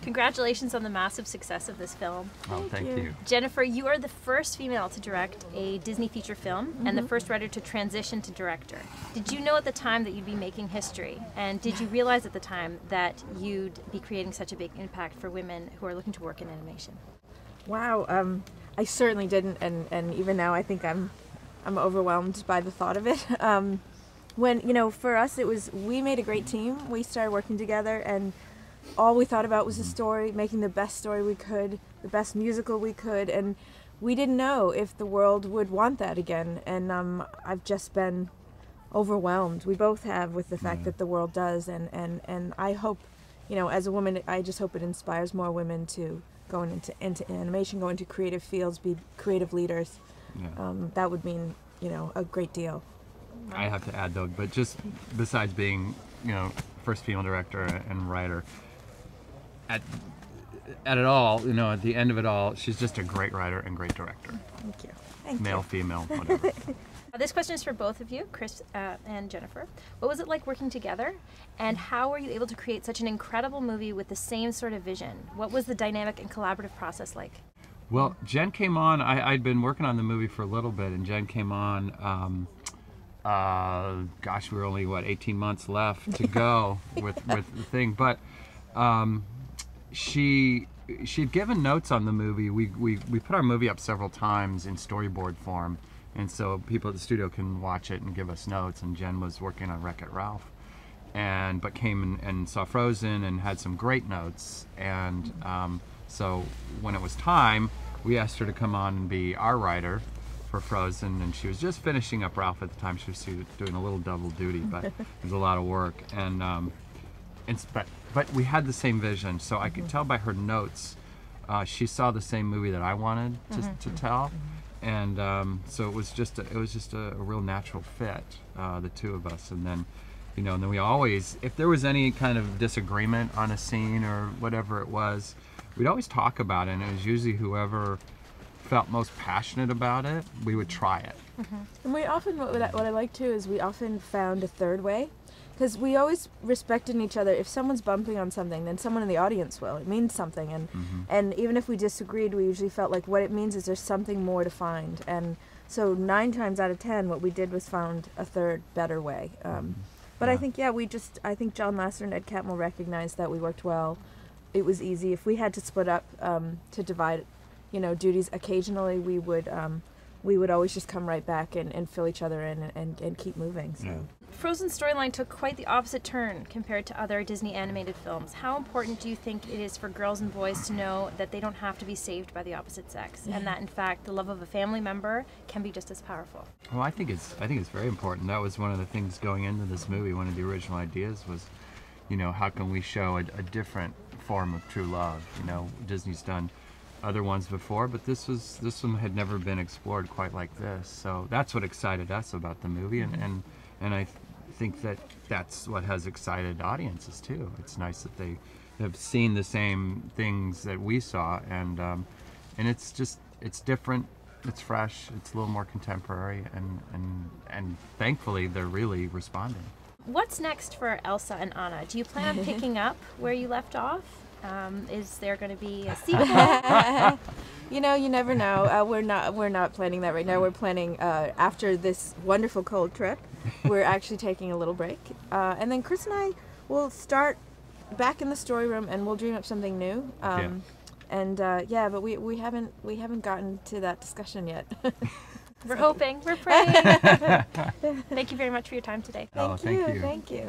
Congratulations on the massive success of this film. Oh, thank you. Jennifer, you are the first female to direct a Disney feature film and the first writer to transition to director. Did you know at the time that you'd be making history? And did you realize at the time that you'd be creating such a big impact for women who are looking to work in animation? Wow, I certainly didn't, and even now I think I'm overwhelmed by the thought of it. When, for us we made a great team. We started working together, and all we thought about was the story, making the best story we could, the best musical we could, and we didn't know if the world would want that again. And I've just been overwhelmed. We both have, with the fact that the world does, and I hope, as a woman, I just hope it inspires more women to go into animation, go into creative fields, be creative leaders. Yeah. That would mean, a great deal. I have to add though, but just besides being, first female director and writer, at it all, at the end of it all, she's just a great writer and great director. Thank you. Thank Male, you. female, whatever. This question is for both of you, Chris and Jennifer. What was it like working together, and how were you able to create such an incredible movie with the same sort of vision? What was the dynamic and collaborative process like? Well, Jen came on. I'd been working on the movie for a little bit, and Jen came on. Gosh, we were only 18 months left to go with the thing, but she'd given notes on the movie. We put our movie up several times in storyboard form, and so people at the studio can watch it and give us notes. And Jen was working on Wreck-It Ralph, but came and saw Frozen and had some great notes. And so when it was time, we asked her to come on and be our writer for Frozen, and she was just finishing up Ralph at the time. She was doing a little double duty, but it was a lot of work. But we had the same vision, so I could tell by her notes. She saw the same movie that I wanted to tell, and so it was just a real natural fit, the two of us. And then, and then we always, if there was any kind of disagreement on a scene or whatever it was, we'd always talk about it, and it was usually whoever felt most passionate about it, we would try it. And we often, what I like too, is we often found a third way, because we always respected each other. If someone's bumping on something, then someone in the audience will. It means something, and even if we disagreed, we usually felt like what it means is there's something more to find. And so 9 times out of 10, what we did was found a third, better way. But I think, I think John Lasseter and Ed Catmull recognized that we worked well. It was easy. If we had to split up to divide duties, occasionally we would always just come right back and fill each other in and keep moving. So. Yeah. Frozen's storyline took quite the opposite turn compared to other Disney animated films. How important do you think it is for girls and boys to know that they don't have to be saved by the opposite sex, and that in fact the love of a family member can be just as powerful? Well, I think it's very important. That was one of the things going into this movie. One of the original ideas was, how can we show a different form of true love? Disney's done other ones before, but this one had never been explored quite like this. So that's what excited us about the movie, and I think that's what has excited audiences too. It's nice that they have seen the same things that we saw, and it's different, it's fresh, it's a little more contemporary, and thankfully they're really responding. What's next for Elsa and Anna? Do you plan on picking up where you left off? Is there going to be a sequel? You never know. We're not planning that right now. We're planning after this wonderful cold trip. We're actually taking a little break, and then Chris and I will start back in the story room, and we'll dream up something new. But we haven't gotten to that discussion yet. We're hoping. We're praying. Thank you very much for your time today. Thank you.